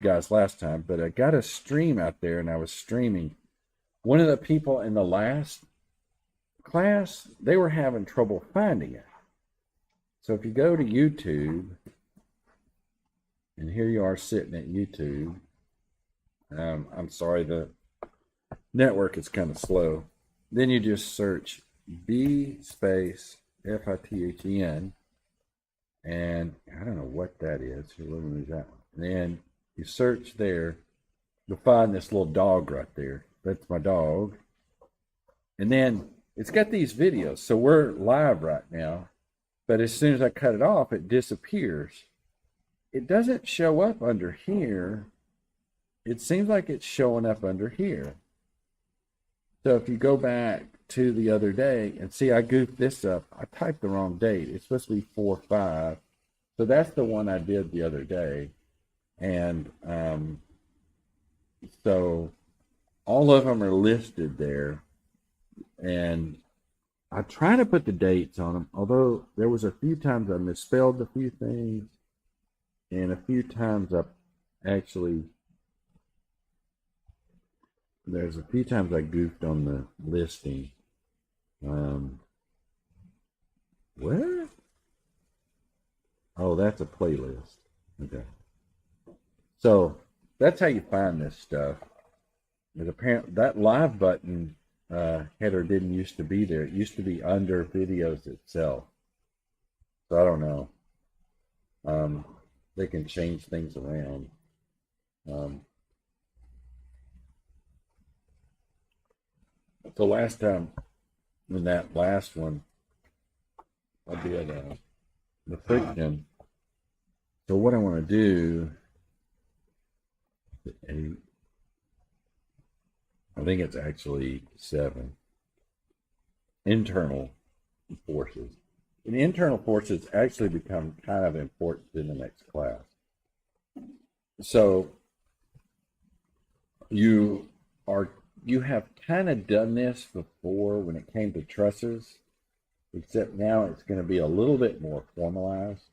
guys last time, but I got a stream out there and I was streaming. One of the people in the last class, they were having trouble finding it. So if you go to YouTube, and here you are sitting at YouTube. I'm sorry, the network is kind of slow. Then you just search B space FITHEN, and I don't know what that is. Here, let me move that one. And then you search there, you'll find this little dog right there. That's my dog. And then it's got these videos. So we're live right now, but as soon as I cut it off, it disappears. It doesn't show up under here. It seems like it's showing up under here. So if you go back to the other day and see, I goofed this up. I typed the wrong date. It's supposed to be 4/5. So that's the one I did the other day. And so all of them are listed there. And I try to put the dates on them, although there was a few times I misspelled a few things. And a few times there's a few times I goofed on the listing. Where? Oh, that's a playlist. Okay. So that's how you find this stuff. There's apparently that live button header didn't used to be there. It used to be under videos itself. So I don't know. They can change things around. So last time, in that last one, I did the friction. So what I want to do, I think it's actually 7 internal forces. And internal forces actually become kind of important in the next class. So you have kind of done this before when it came to trusses, except now it's going to be a little bit more formalized.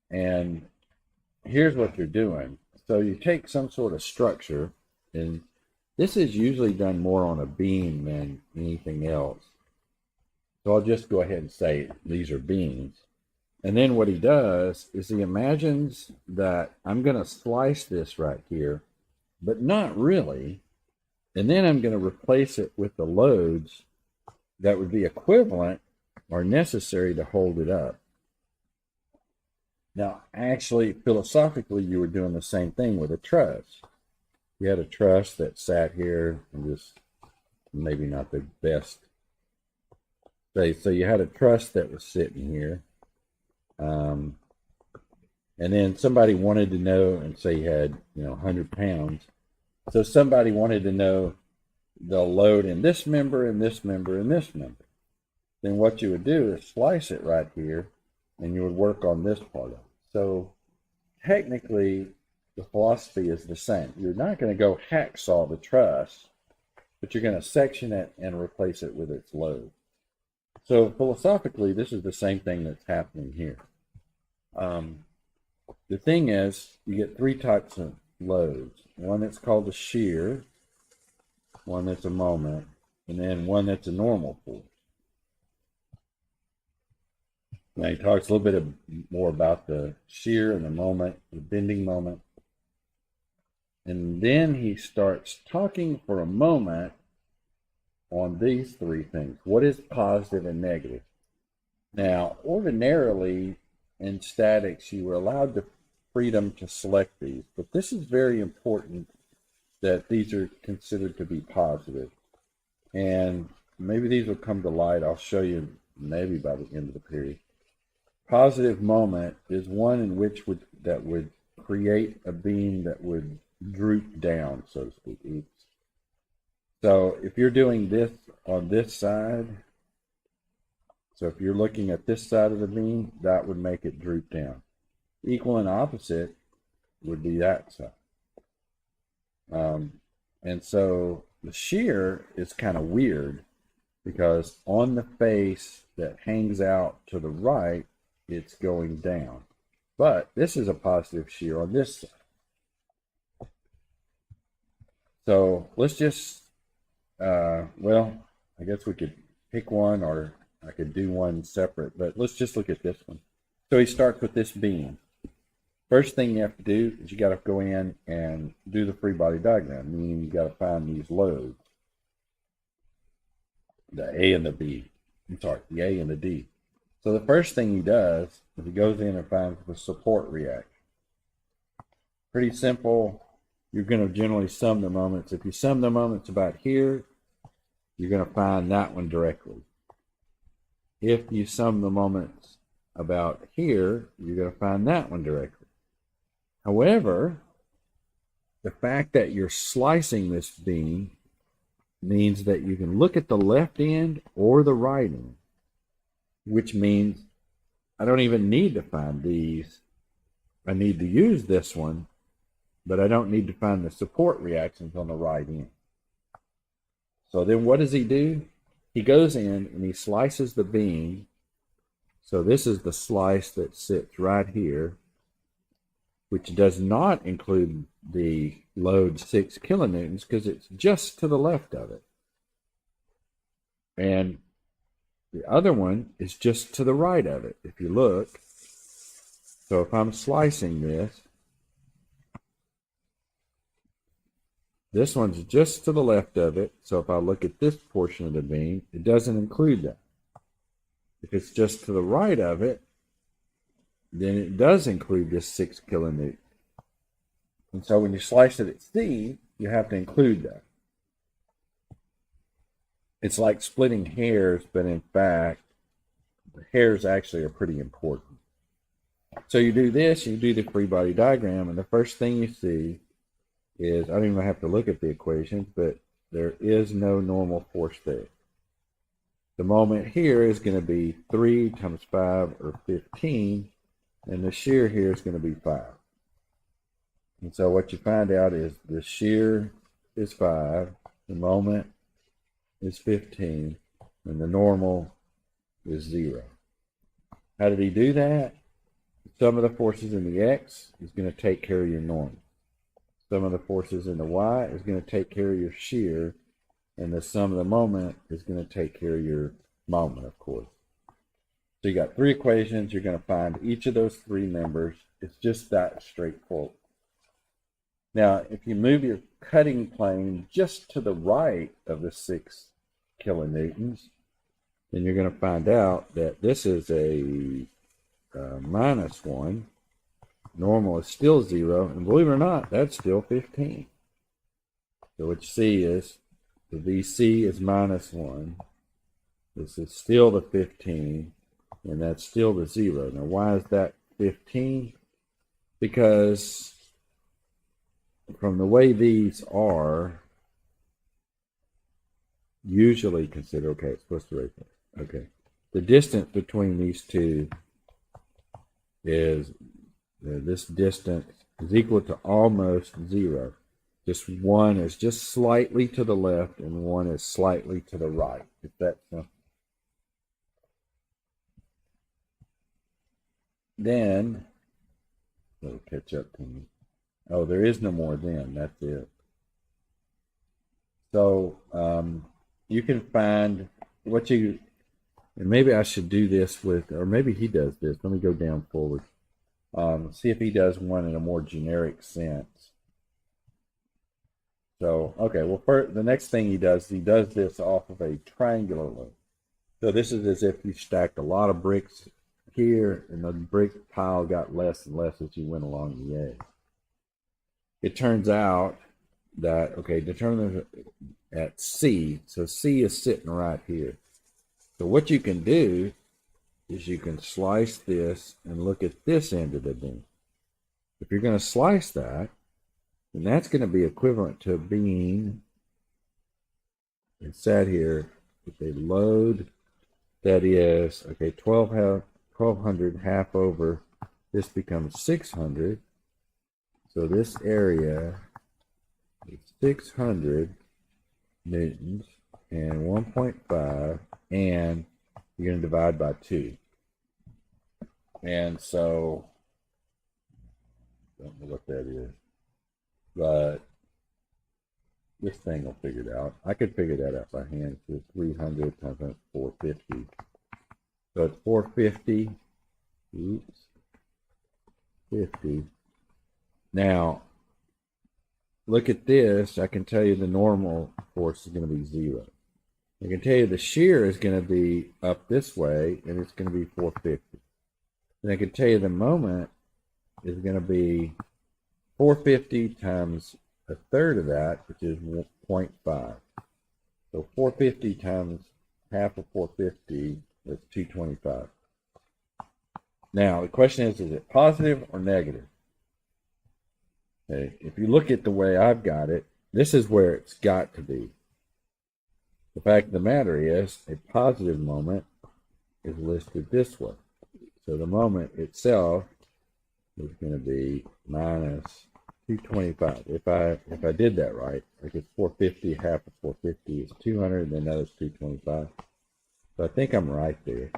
And here's what you're doing. So you take some sort of structure, and this is usually done more on a beam than anything else. So I'll just go ahead and say these are beams. And then what he does is he imagines that I'm going to slice this right here, but not really. And then I'm going to replace it with the loads that would be equivalent or necessary to hold it up. Now, actually, philosophically, you were doing the same thing with a truss. You had a truss that sat here and just maybe not the best. So you had a truss that was sitting here. And then somebody wanted to know, and say you had, 100 pounds. So somebody wanted to know the load in this member, and this member, and this member. Then what you would do is slice it right here, and you would work on this part of it. So technically, the philosophy is the same. You're not going to go hacksaw the truss, but you're going to section it and replace it with its load. So philosophically, this is the same thing that's happening here. The thing is, you get 3 types of loads. One that's called a shear, one that's a moment, and then one that's a normal force. Now he talks a little bit more about the shear and the moment, the bending moment. And then he starts talking for a moment on these 3 things. What is positive and negative? Now, ordinarily in statics, you were allowed the freedom to select these, but this is very important that these are considered to be positive. And maybe these will come to light. I'll show you maybe by the end of the period. Positive moment is one in which that would create a beam that would droop down, so to speak. So if you're doing this on this side, so if you're looking at this side of the beam, that would make it droop down. Equal and opposite would be that side. And so the shear is kind of weird because on the face that hangs out to the right, it's going down. But this is a positive shear on this side. So let's just, well, I guess we could pick one, or I could do one separate, but let's just look at this one. So he starts with this beam. First thing you have to do is you got to go in and do the free body diagram, meaning you got to find these loads, the A and the B. I'm sorry, the A and the D. So the first thing he does is he goes in and finds the support reaction. Pretty simple. You're going to generally sum the moments. If you sum the moments about here, you're going to find that one directly. If you sum the moments about here, you're going to find that one directly. However, the fact that you're slicing this beam means that you can look at the left end or the right end, which means I don't even need to find these. I need to use this one, but I don't need to find the support reactions on the right end. So then what does he do? He goes in and he slices the beam. So this is the slice that sits right here, which does not include the load 6 kilonewtons because it's just to the left of it. And the other one is just to the right of it, if you look. So if I'm slicing this one's just to the left of it. So if I look at this portion of the beam, it doesn't include that. If it's just to the right of it, then it does include this 6 kilonewton. And so when you slice it at C, you have to include that. It's like splitting hairs, but in fact, the hairs actually are pretty important. So you do this, you do the free body diagram, and the first thing you see is, I don't even have to look at the equations, but there is no normal force there. The moment here is going to be 3 times 5, or 15, and the shear here is going to be 5. And so what you find out is the shear is 5, the moment is 15, and the normal is 0. How did he do that? Some of the forces in the X is going to take care of your normal. Some of the forces in the Y is going to take care of your shear, and the sum of the moment is going to take care of your moment, of course. So you got 3 equations. You're going to find each of those 3 members. It's just that straightforward. Now, if you move your cutting plane just to the right of the 6 kilonewtons, then you're going to find out that this is a minus 1. Normal is still 0, and believe it or not, that's still 15. So what you see is the VC is minus 1. This is still the 15, and that's still the 0. Now, why is that 15? Because from the way these are, usually consider, okay, it's supposed to raise that. Okay. The distance between these two is, this distance is equal to almost 0. Just one is just slightly to the left and one is slightly to the right. If that's then it'll catch up to me. Oh, there is no more then. That's it. So you can find what you, and maybe I should do this with, or maybe he does this. Let me go down forward. See if he does one in a more generic sense. So, okay, well, first, the next thing he does this off of a triangular load. So this is as if you stacked a lot of bricks here, and the brick pile got less and less as you went along the edge. It turns out that, okay, determine at C, so C is sitting right here. So what you can do is you can slice this and look at this end of the beam. If you're going to slice that, then that's going to be equivalent to a beam inside here with a load that is, okay, 1200 half over, this becomes 600. So this area is 600 newtons and 1.5, and you're going to divide by 2. And so, I don't know what that is, but this thing will figure it out. I could figure that out by hand. So 300 times 450. So it's 450. Oops. 50. Now, look at this. I can tell you the normal force is going to be 0. I can tell you the shear is going to be up this way, and it's going to be 450. And I can tell you the moment is going to be 450 times a third of that, which is 0.5. So 450 times half of 450 is 225. Now, the question is it positive or negative? Okay, if you look at the way I've got it, this is where it's got to be. The fact of the matter is, a positive moment is listed this way. So the moment itself is going to be minus 225. If I did that right, like it's 450, half of 450 is 200, and then that is 225. So I think I'm right there.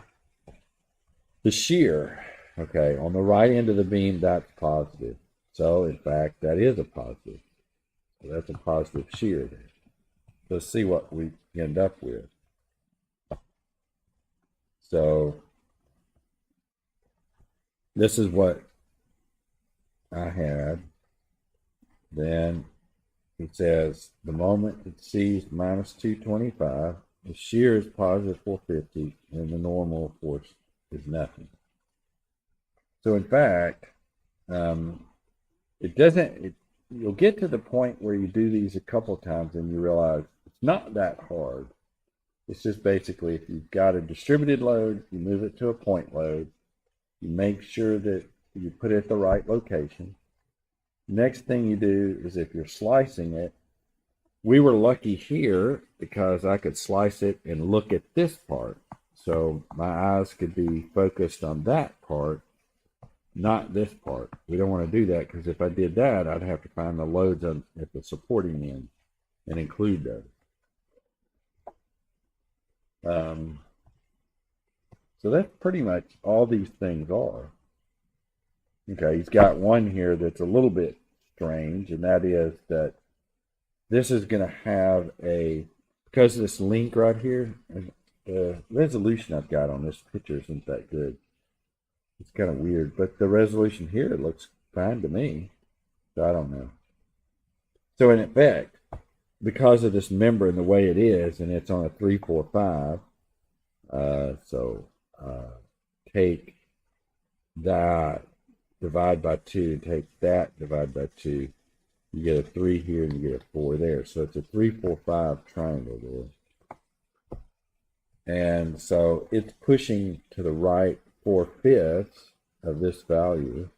The shear, okay, on the right end of the beam, that's positive. So in fact, that is a positive. So that's a positive shear there. Let's see what we end up with. So this is what I had. Then it says the moment it sees minus 225, the shear is positive 450, and the normal, of course, is nothing. So in fact, you'll get to the point where you do these a couple times and you realize it's not that hard. It's just basically if you've got a distributed load, you move it to a point load, you make sure that you put it at the right location. Next thing you do is if you're slicing it, we were lucky here because I could slice it and look at this part. So my eyes could be focused on that part, not this part. We don't want to do that because if I did that, I'd have to find the loads at the supporting end and include those. So that's pretty much all these things are. Okay, he's got one here that's a little bit strange, and that is that this is going to have because of this link right here, the resolution I've got on this picture isn't that good. It's kind of weird, but the resolution here looks fine to me. So I don't know. So in effect, because of this member and the way it is, and it's on a 345, take that, divide by 2, take that, divide by 2. You get a 3 here and you get a 4 there. So it's a 3, 4, 5 triangle there. And so it's pushing to the right 4/5 of this value.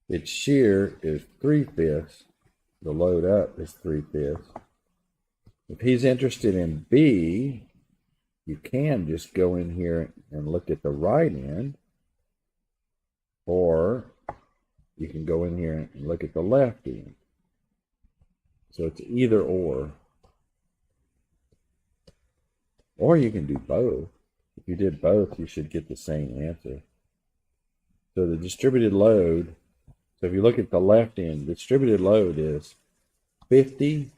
Its shear is 3/5. The load up is 3/5. If he's interested in B, you can just go in here and look at the right end, or you can go in here and look at the left end. So it's either or you can do both. If you did both, you should get the same answer. So the distributed load, so if you look at the left end, the distributed load is 50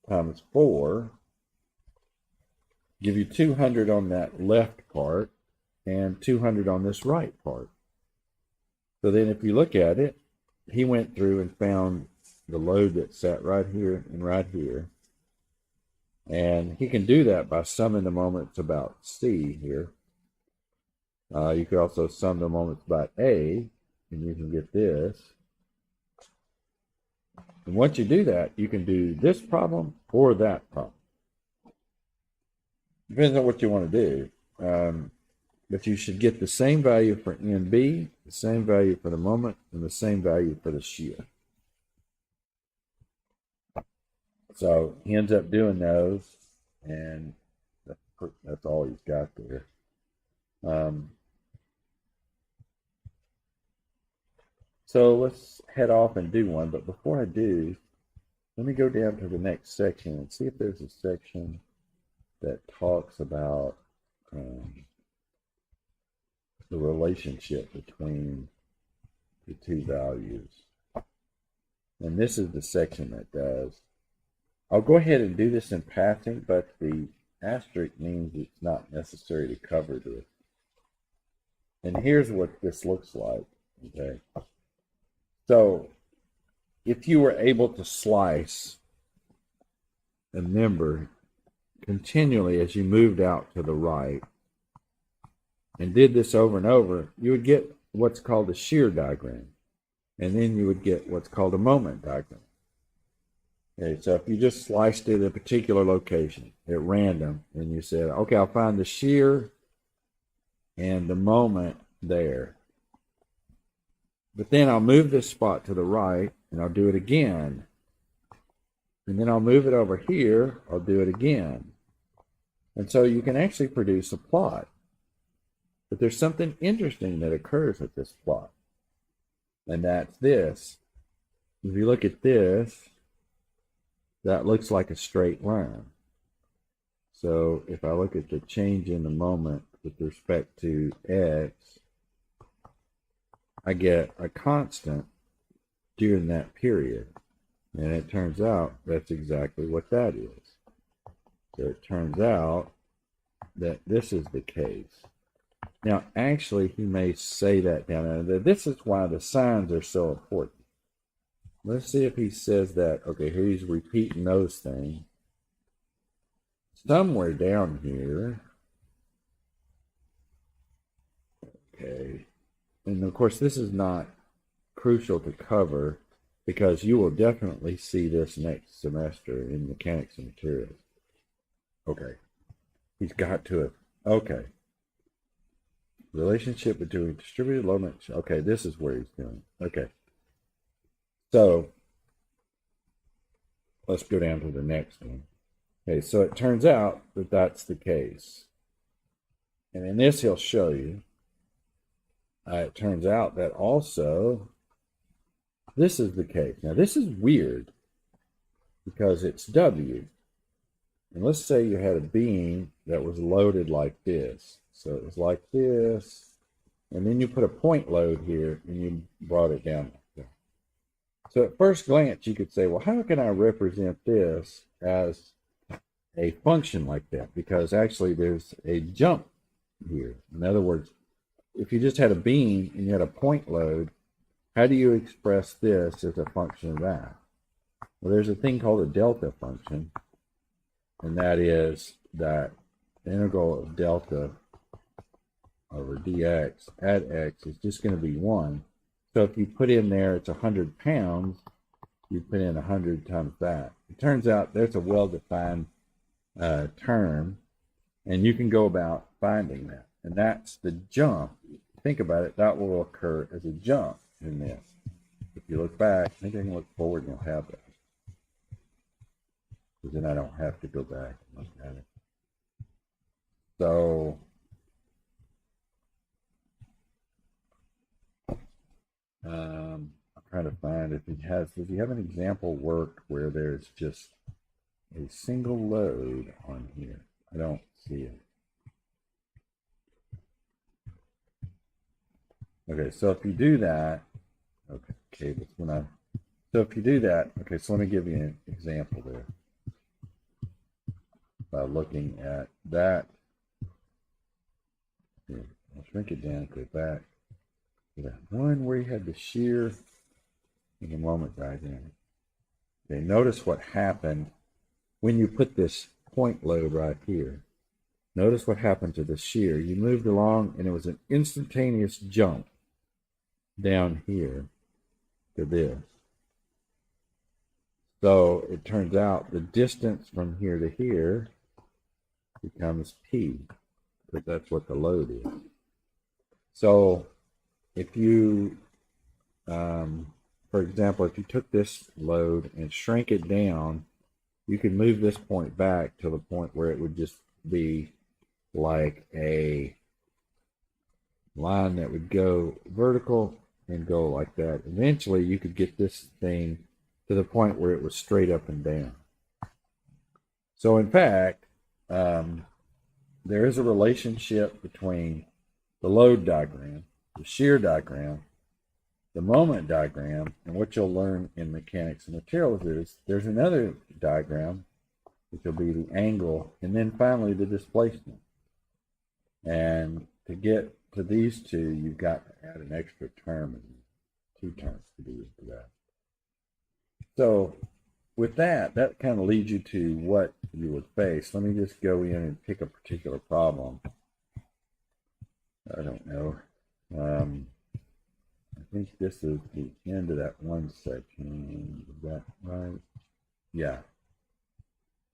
times 4, give you 200 on that left part and 200 on this right part. So then if you look at it, he went through and found the load that sat right here and right here. And he can do that by summing the moments about C here. You could also sum the moments about A, and you can get this. And once you do that, you can do this problem or that problem. Depends on what you want to do. But you should get the same value for NB, the same value for the moment, and the same value for the shear. So he ends up doing those, and that's all he's got there. So let's head off and do one. But before I do, let me go down to the next section and see if there's a section that talks about the relationship between the two values. And this is the section that does. I'll go ahead and do this in passing, but the asterisk means it's not necessary to cover this. And here's what this looks like, okay? So if you were able to slice a member continually as you moved out to the right and did this over and over, you would get what's called a shear diagram. And then you would get what's called a moment diagram. Okay, so if you just sliced it at a particular location at random and you said, okay, I'll find the shear and the moment there. But then I'll move this spot to the right and I'll do it again. And then I'll move it over here, I'll do it again. And so you can actually produce a plot. But there's something interesting that occurs with this plot. And that's this. If you look at this, that looks like a straight line. So if I look at the change in the moment with respect to x, I get a constant during that period. And it turns out that's exactly what that is. So it turns out that this is the case. Now, actually, he may say that down there. This is why the signs are so important. Let's see if he says that. Okay, here he's repeating those things. Somewhere down here. Okay. And of course, this is not crucial to cover because you will definitely see this next semester in mechanics and materials. Okay. He's got to it. Okay. Relationship between distributed load and... Okay, this is where he's going. Okay. So, let's go down to the next one. Okay, so it turns out that that's the case. And in this, he'll show you. It turns out that also, this is the case. Now, this is weird because it's W. And let's say you had a beam that was loaded like this. So it was like this, and then you put a point load here, and you brought it down like that. So at first glance, you could say, well, how can I represent this as a function like that? Because actually there's a jump here. In other words, if you just had a beam and you had a point load, how do you express this as a function of that? Well, there's a thing called a delta function, and that is that the integral of delta over dx at x is just going to be 1. So if you put in there it's 100 pounds, you put in 100 times that. It turns out there's a well-defined term, and you can go about finding that. And that's the jump. Think about it, that will occur as a jump in this. If you look back, maybe I can look forward and you'll have that. Because then I don't have to go back and look at it. So I'm trying to find if he has, does he have an example work where there's just a single load on here? I don't see it. Okay, so if you do that, okay, that's when I, so if you do that, okay, so let me give you an example there. By looking at that, here, I'll shrink it down, go back. That one where you had the shear and the moment diagram. Okay, notice what happened when you put this point load right here. Notice what happened to the shear. You moved along and it was an instantaneous jump down here to this. So it turns out the distance from here to here becomes P, because that's what the load is. So if you, for example, if you took this load and shrank it down, you can move this point back to the point where it would just be like a line that would go vertical and go like that. Eventually, you could get this thing to the point where it was straight up and down. So in fact, there is a relationship between the load diagram, the shear diagram, the moment diagram, and what you'll learn in mechanics and materials is there's another diagram, which will be the angle, and then finally the displacement. And to get to these two, you've got to add an extra term, and 2 terms to do that. So with that kind of leads you to what you would face. Let me just go in and pick a particular problem. I don't know. I think this is the end of that one section. Is that right? Yeah.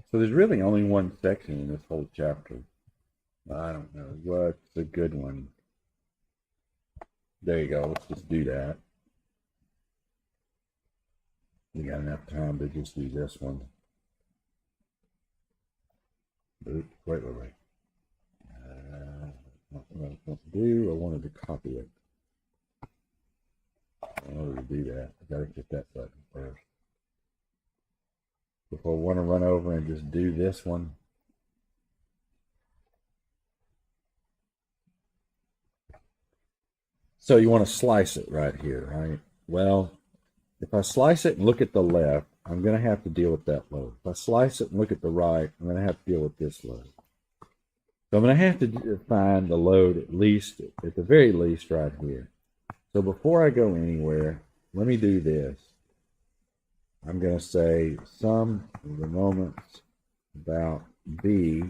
So there's really only one section in this whole chapter. I don't know. What's a good one? There you go. Let's just do that. We got enough time to just do this one. Oops, wait. What I was going to do, I wanted to copy it. In order to do that, I got to hit that button first. If I want to run over and just do this one, so you want to slice it right here, right? Well, if I slice it and look at the left, I'm going to have to deal with that load. If I slice it and look at the right, I'm going to have to deal with this load. So I'm going to have to find the load at the very least right here. So before I go anywhere, let me do this. I'm going to say sum of the moments about B.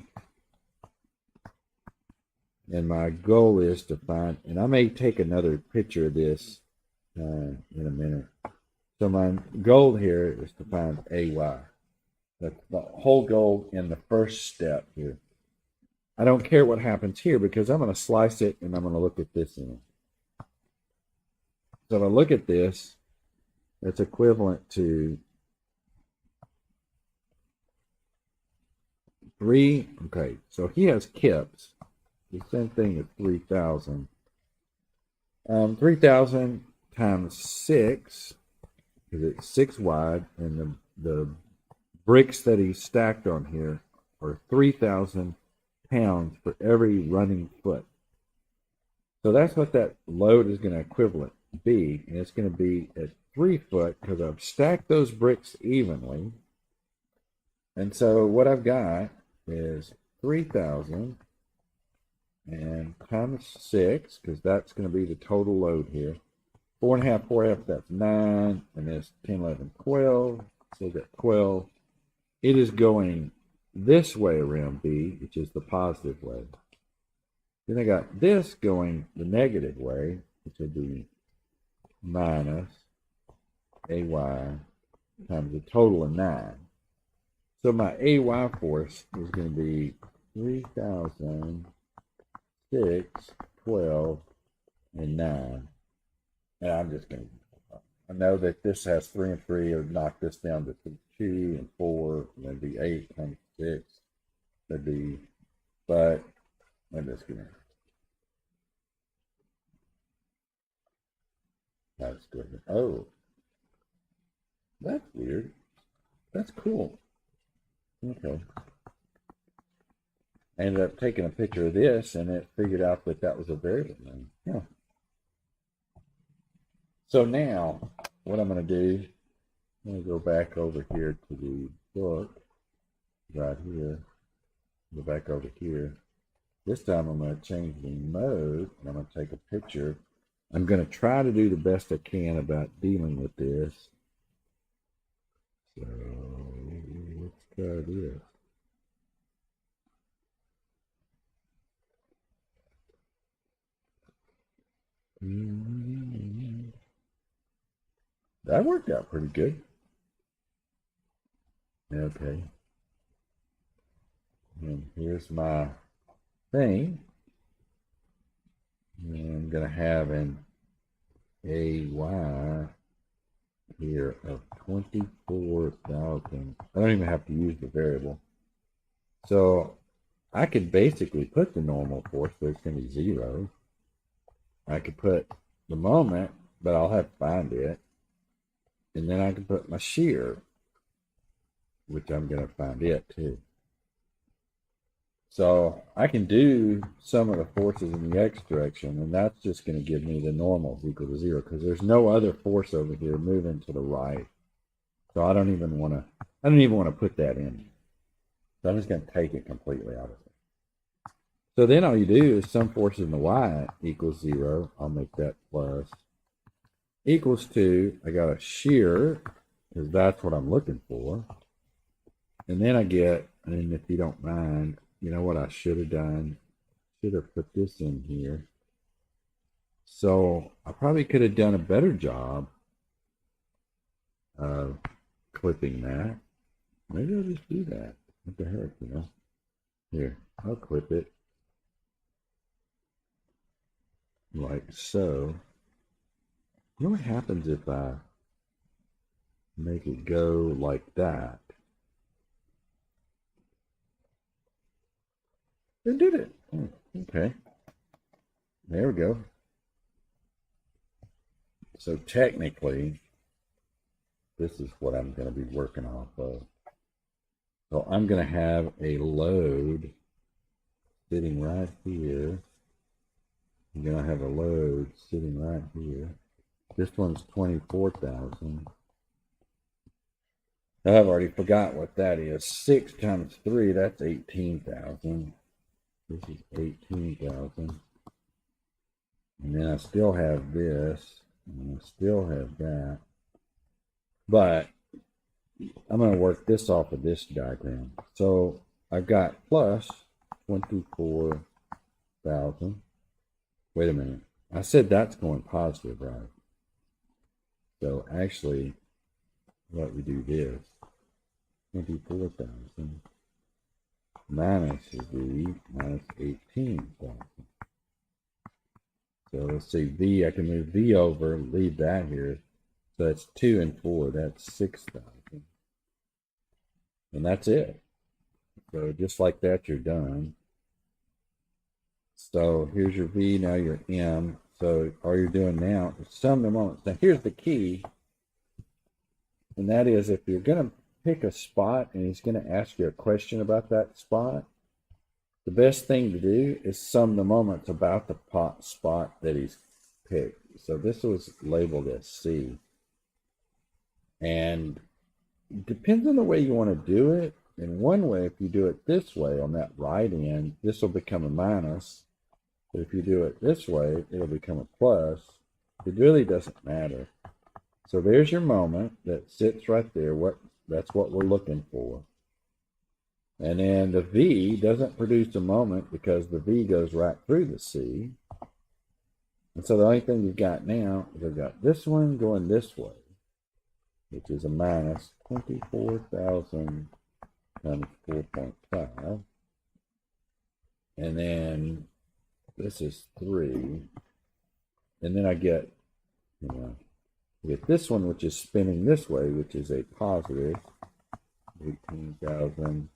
And my goal is to find, and I may take another picture of this in a minute. So my goal here is to find AY. That's the whole goal in the first step here. I don't care what happens here because I'm going to slice it and I'm going to look at this in it. So if I look at this, it's equivalent to 3. Okay, so he has kips. The same thing as 3,000. 3,000 times 6, because it's 6 wide, and the bricks that he stacked on here are 3,000 pounds for every running foot. So that's what that load is going to equivalent be, and it's going to be at 3 foot because I've stacked those bricks evenly. And so what I've got is 3,000 and times 6, because that's going to be the total load here. 4.5, 4.5, that's 9, and that's 10, 11, 12. So that's 12. It is going this way around B, which is the positive way. Then I got this going the negative way, which would be minus AY times the total of 9. So my AY force is going to be 3,000, 6, 12, and 9. And I'm just going to, I know that this has 3 and 3, or knock this down to 2 and 4, and that'd be 8 times 6. That'd be, but I'm just going to, that's good. Oh, that's weird. That's cool. Okay. I ended up taking a picture of this, and it figured out that that was a variable name. Yeah. So now, what I'm going to do, I'm going to go back over here to the book, right here, go back over here. This time I'm going to change the mode, and I'm going to take a picture. I'm going to try to do the best I can about dealing with this. So, let's try this. That worked out pretty good. Okay. And here's my thing. And I'm going to have an AY here of 24,000. I don't even have to use the variable. So I could basically put the normal force, but it's going to be 0. I could put the moment, but I'll have to find it. And then I can put my shear, which I'm going to find it too. So I can do some of the forces in the x direction, and that's just going to give me the normal is equal to 0, because there's no other force over here moving to the right. So I don't even want to, I don't even want to put that in. So I'm just going to take it completely out of it. So then all you do is sum forces in the y equals 0. I'll make that plus. Equals 2. I got a shear, because that's what I'm looking for. And then I get, and if you don't mind, you know what I should have done? Should have put this in here. So I probably could have done a better job of clipping that. Maybe I'll just do that. What the heck, you know? Here, I'll clip it. Like so. You know what happens if I make it go like that? It did it. Oh, okay. There we go. So technically, this is what I'm going to be working off of. So I'm going to have a load sitting right here. I'm going to have a load sitting right here. This one's 24,000. I've already forgot what that is. 6 times 3, that's 18,000. This is 18,000. And then I still have this. And I still have that. But I'm going to work this off of this diagram. So I've got plus 24,000. Wait a minute. I said that's going positive, right? So actually, what we do is 24,000 minus V minus 18,000. So let's see, V, I can move V over, leave that here. So that's 2 and 4, that's 6,000. And that's it. So just like that, you're done. So here's your V, now your M. So all you're doing now is sum the moments. Now here's the key, and that is if you're going to pick a spot and he's going to ask you a question about that spot, the best thing to do is sum the moments about the spot that he's picked. So this was labeled as C. And it depends on the way you want to do it. In one way, if you do it this way on that right end, this will become a minus. But if you do it this way, it'll become a plus. It really doesn't matter. So there's your moment that sits right there. That's what we're looking for. And then the V doesn't produce a moment because the V goes right through the C. And so the only thing you've got now is I've got this one going this way, which is a minus 24,000 times 4.5. And then this is 3. And then I get, I get this one, which is spinning this way, which is a positive 18,000.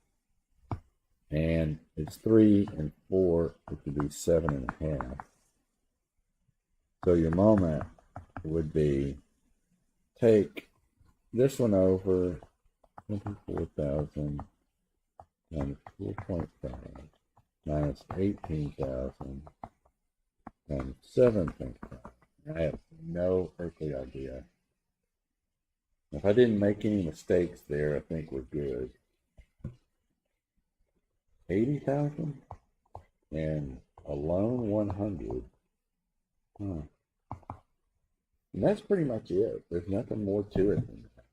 And it's 3 and 4, which would be 7.5. So your moment would be take this one over 24,000 times 4.5 minus 18,000 times 7.5. I have no earthly idea. If I didn't make any mistakes there, I think we're good. 80,000 and a lone 100. And that's pretty much it. There's nothing more to it than that.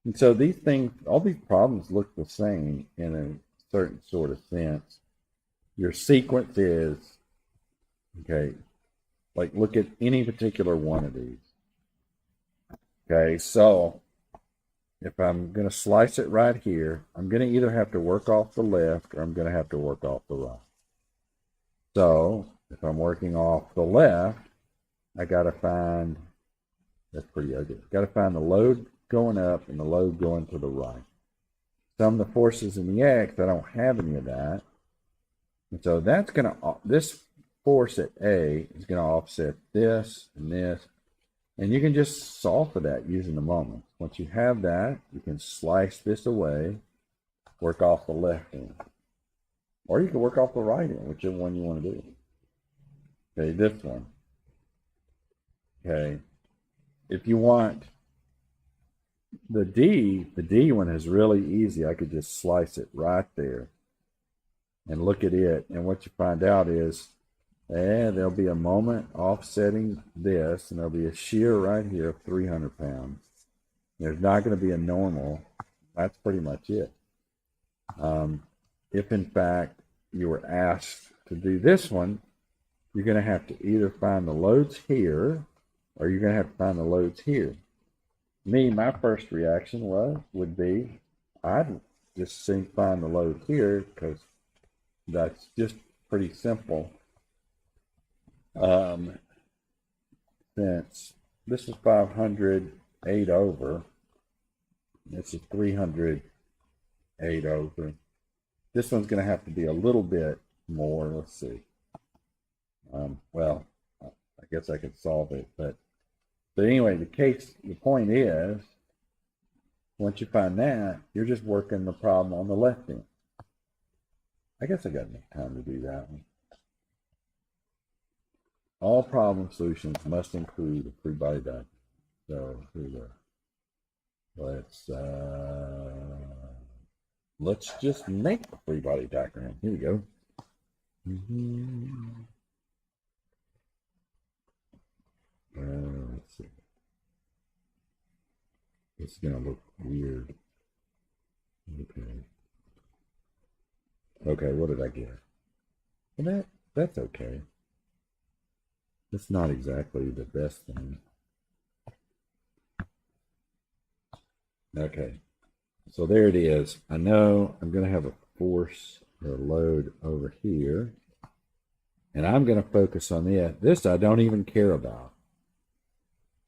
And so these things, all these problems look the same in a certain sort of sense. Your sequence is, okay, like look at any particular one of these. Okay, so if I'm going to slice it right here, I'm going to either have to work off the left or I'm going to have to work off the right. So if I'm working off the left, I got to find, that's pretty ugly, got to find the load going up and the load going to the right. Sum the forces in the X, I don't have any of that. And so that's going to, this force at A is going to offset this and this. And you can just solve for that using the moments. Once you have that, you can slice this away, work off the left end. Or you can work off the right end, whichever one you want to do. Okay, this one. Okay. If you want The D one is really easy. I could just slice it right there and look at it. And what you find out is, there'll be a moment offsetting this, and there'll be a shear right here of 300 pounds. There's not going to be a normal. That's pretty much it. If in fact you were asked to do this one, you're going to have to either find the loads here, or you're going to have to find the loads here. My first reaction would be, I'd just find the load here, because that's just pretty simple. Since this is 500 8 over, this is 300 8 over. This one's going to have to be a little bit more. Let's see. Well, I guess I could solve it, but anyway, the point is, once you find that, you're just working the problem on the left end. I guess I got enough time to do that one. All problem solutions must include a free body diagram. So here we go. Let's just make a free body diagram. Here we go. Let's see. It's gonna look weird. Okay, what did I get? Well, that's okay. It's not exactly the best thing. Okay, so there it is. I know I'm going to have a force or a load over here, and I'm going to focus on it. This I don't even care about.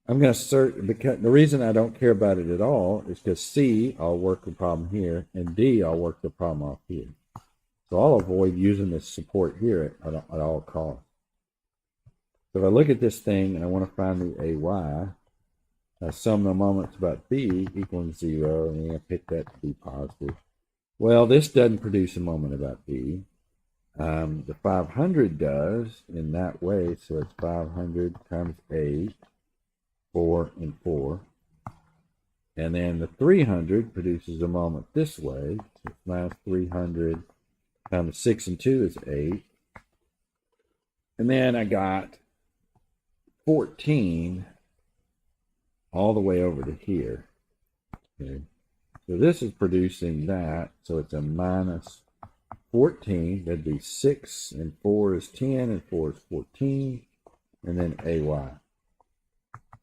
I'm going to search, because the reason I don't care about it at all is because C, I'll work the problem here, and D, I'll work the problem off here. So I'll avoid using this support here at all costs. So if I look at this thing and I want to find the AY, I sum the moments about B equaling 0, and I pick that to be positive. Well, this doesn't produce a moment about B. The 500 does in that way, so it's 500 times 8, 4 and 4. And then the 300 produces a moment this way, so it's minus 300 times 6 and 2 is 8. And then I got 14 all the way over to here. Okay. So this is producing that, so it's a minus 14. That'd be 6 and 4 is 10 and 4 is 14, and then AY.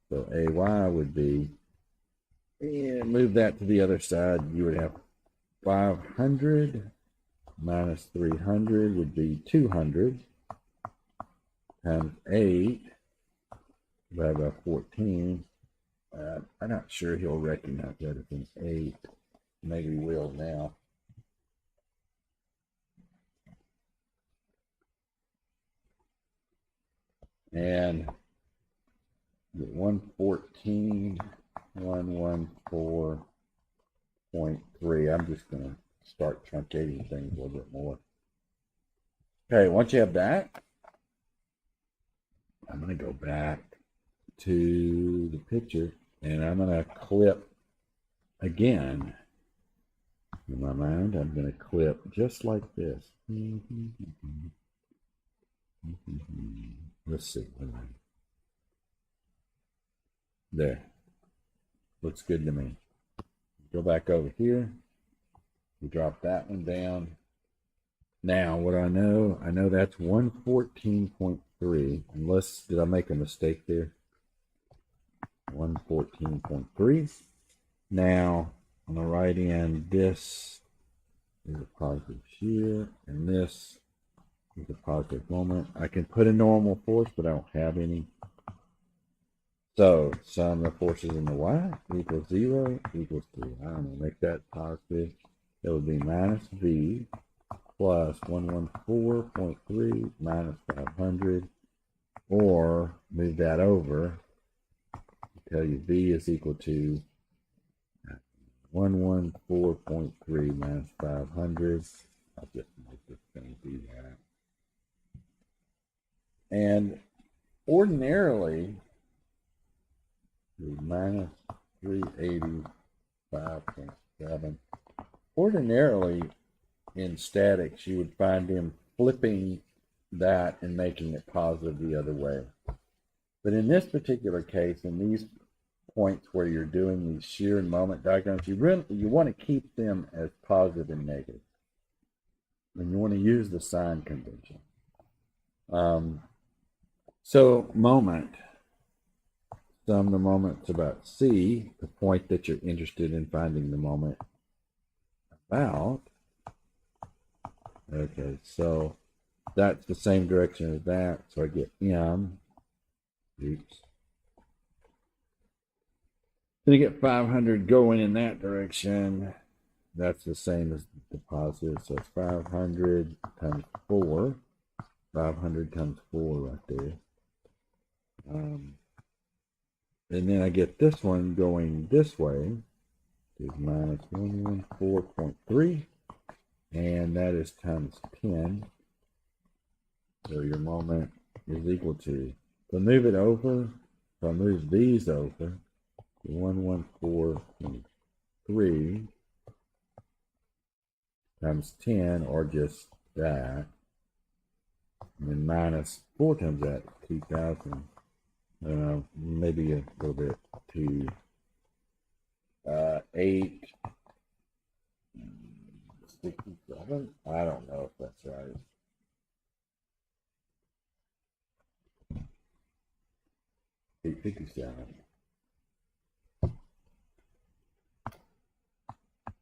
So AY would be, and move that to the other side, you would have 500 minus 300 would be 200 times 8 divided by 14. I'm not sure he'll recognize that as an 8. Maybe he will now. And 114, 114.3. I'm just going to start truncating things a little bit more. Okay, once you have that, I'm going to go back to the picture, and I'm going to clip again. In my mind, I'm going to clip just like this. Let's see. There. Looks good to me. Go back over here. We drop that one down. Now, what do I know? I know that's 114.3. Unless, did I make a mistake there? 114.3. Now, on the right end, this is a positive shear, and this is a positive moment. I can put a normal force, but I don't have any. So, sum the forces in the y equals 0 equals 3. I'm going to make that positive. It would be minus V plus 114.3 minus 500, or move that over. Tell you V is equal to 114.3 minus 500. I'll just make this thing do that. And ordinarily, minus 380 5.7. Ordinarily, in statics, you would find him flipping that and making it positive the other way. But in this particular case, in these points where you're doing these shear and moment diagrams, you want to keep them as positive and negative. And you want to use the sign convention. So moment, sum the moments about C, the point that you're interested in finding the moment about. Okay, so that's the same direction as that. So I get M. Oops. Then I get 500 going in that direction. That's the same as the positive. So it's 500 times 4. 500 times 4 right there. And then I get this one going this way. Is minus 114.3. And that is times 10. So your moment is equal to, so move it over, so I move these over, 114.3 times 10, or just that, and then minus 4 times that, 2,000, maybe a little bit, to 867. I don't know if that's right. $857.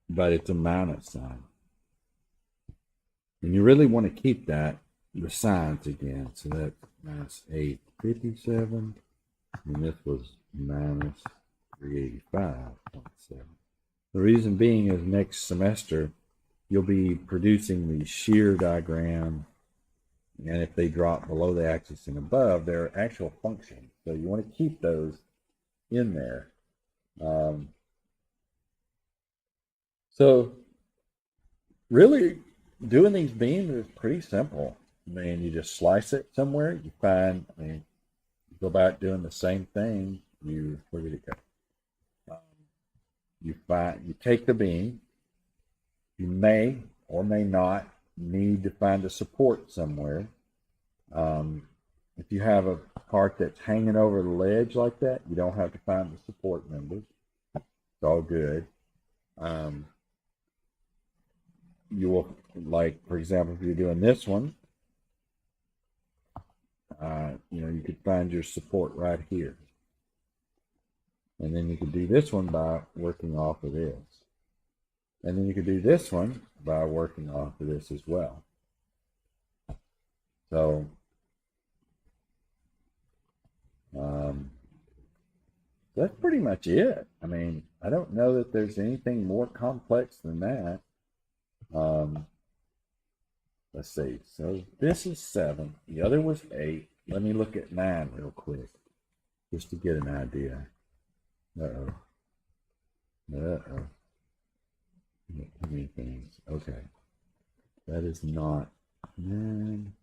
But it's a minus sign. And you really want to keep that, the signs again. So that's minus 857. And this was minus 385.7. The reason being is next semester, you'll be producing the shear diagram. And if they drop below the axis and above, they're actual functions. So you want to keep those in there. So really, doing these beams is pretty simple. I mean, you just slice it somewhere. You find, you go back doing the same thing. Where did it go? You take the beam. You may or may not need to find a support somewhere. If you have a part that's hanging over the ledge like that, you don't have to find the support members. It's all good. You will, like, for example, if you're doing this one, you could find your support right here. And then you could do this one by working off of this. And then you could do this one by working off of this as well. So, that's pretty much it. I mean, I don't know that there's anything more complex than that. Let's see. So this is 7. The other was 8. Let me look at 9 real quick, just to get an idea. Uh-oh. Uh-oh. Too many things. Okay. That is not 9.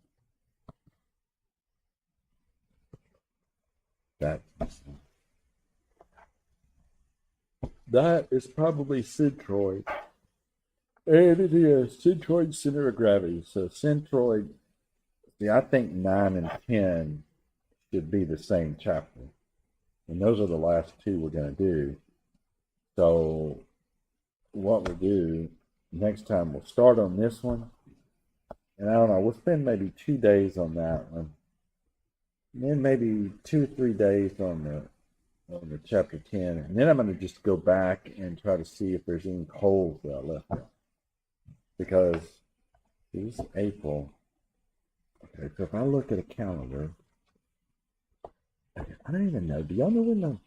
That is probably centroid. And it is centroid center of gravity. So centroid, see, I think 9 and 10 should be the same chapter. And those are the last 2 we're going to do. So what we'll do next time, we'll start on this one. And I don't know, we'll spend maybe 2 days on that one. And then maybe 2 or 3 days on the chapter 10. And then I'm going to just go back and try to see if there's any holes that I left out. Because this is April. Okay, so if I look at a calendar, I don't even know. Do y'all know when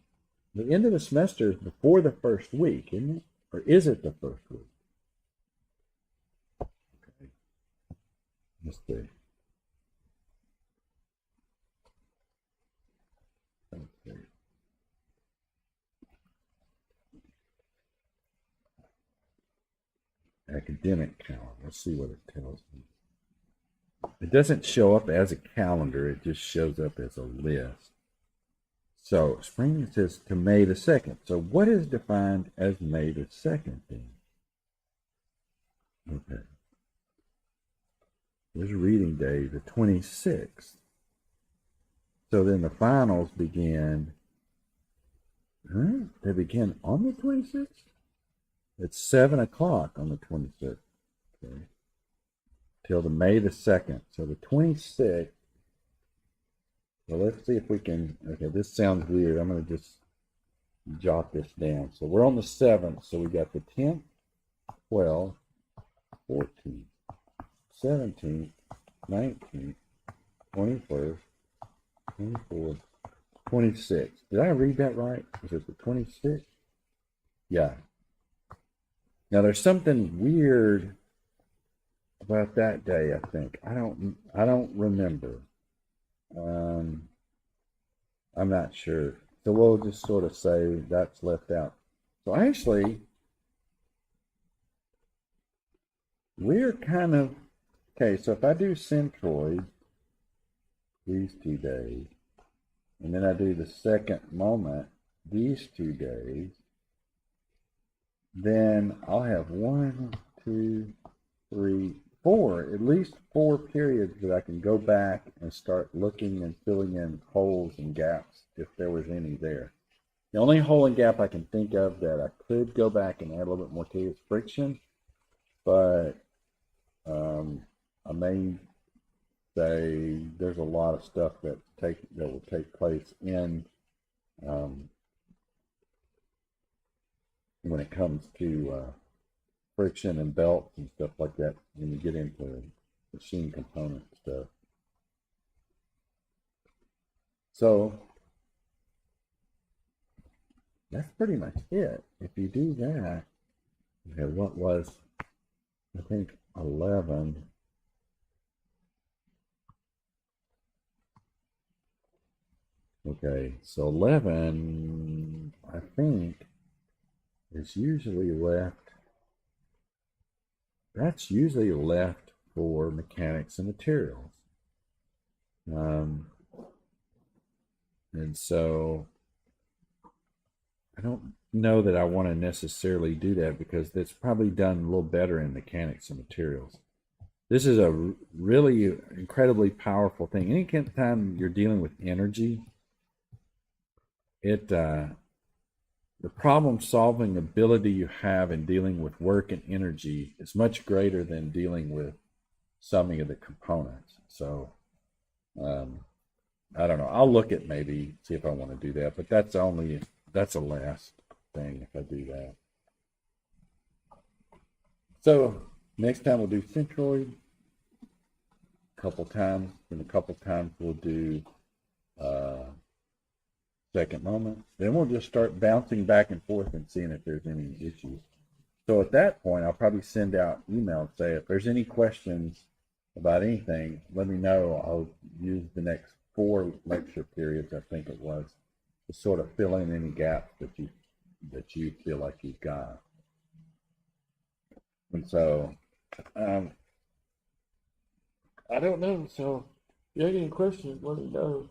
the end of the semester is before the first week, isn't it? Or is it the first week? Okay. Let's see. Academic calendar. Let's see what it tells me. It doesn't show up as a calendar. It just shows up as a list. So spring says to May the 2nd. So what is defined as May the 2nd then? Okay. There's reading day, the 26th. So then the finals begin. They begin on the 26th? It's 7 o'clock on the 26th. Okay. Till the May the 2nd. So the 26th. Well, let's see if we can. Okay, this sounds weird. I'm going to just jot this down. So we're on the 7th. So we got the 10th, 12th, 14th, 17th, 19th, 21st, 24th, 26th. Did I read that right? Is it the 26th? Yeah. Now there's something weird about that day, I think. I don't remember. I'm not sure. So we'll just sort of say that's left out. So actually, we're kind of, okay, so if I do centroid these 2 days, and then I do the second moment these 2 days, then I'll have 1, 2, 3, 4, at least 4 periods that I can go back and start looking and filling in holes and gaps if there was any there. The only hole and gap I can think of that I could go back and add a little bit more to is friction, but I may say there's a lot of stuff that will take place in when it comes to friction and belts and stuff like that when you get into machine component stuff. So that's pretty much it. If you do that, okay, what was, I think, 11. Okay, so 11, I think, is usually left. That's usually left for mechanics and materials. And so I don't know that I want to necessarily do that because that's probably done a little better in mechanics and materials. This is a really incredibly powerful thing. Anytime you're dealing with energy, the problem solving ability you have in dealing with work and energy is much greater than dealing with summing of the components. So I don't know. I'll look at maybe see if I want to do that, but that's a last thing if I do that. So next time we'll do centroid a couple times, and a couple times we'll do second moment. Then we'll just start bouncing back and forth and seeing if there's any issues. So at that point, I'll probably send out emails, say if there's any questions about anything, let me know. I'll use the next 4 lecture periods, I think it was, to sort of fill in any gaps that you feel like you've got. And so, I don't know. So, if you have any questions, let me know.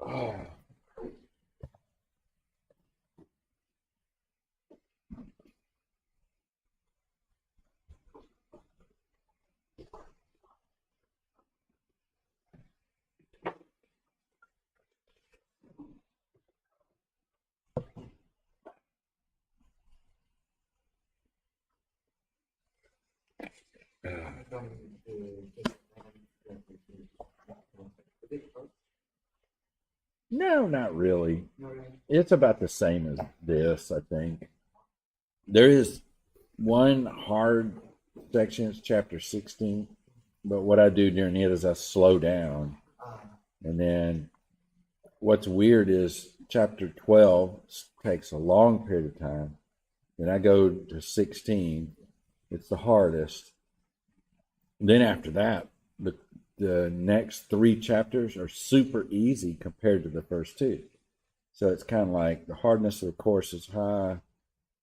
Oh. No, not really. It's about the same as this, I think. There is one hard section, it's chapter 16, but what I do during it is I slow down. And then what's weird is chapter 12 takes a long period of time. Then I go to 16, it's the hardest. Then after that, the next 3 chapters are super easy compared to the first 2. So it's kind of like the hardness of the course is high,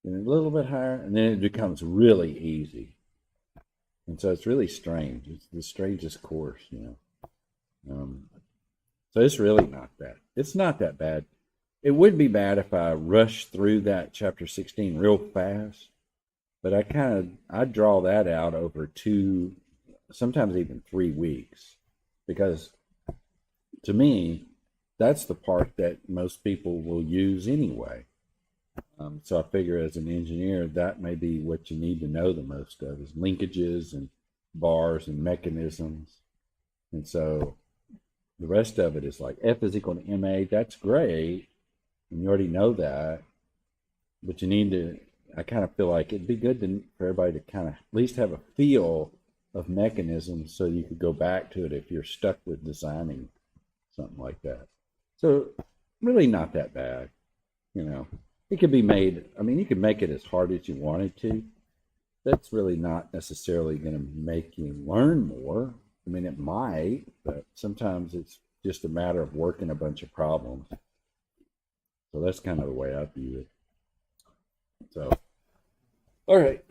and a little bit higher, and then it becomes really easy. And so it's really strange. It's the strangest course, So it's really not that. It's not that bad. It would be bad if I rushed through that chapter 16 real fast, but I draw that out over 2, sometimes even 3 weeks, because to me, that's the part that most people will use anyway. So I figure as an engineer, that may be what you need to know the most of is linkages and bars and mechanisms. And so the rest of it is like F is equal to MA. That's great. And you already know that. But you need to, I kind of feel like it'd be good for everybody to kind of at least have a feel of mechanisms so you could go back to it if you're stuck with designing something like that. So really not that bad, It could be made, you could make it as hard as you wanted to. That's really not necessarily going to make you learn more. It might, but sometimes it's just a matter of working a bunch of problems. So that's kind of the way I view it. So, all right.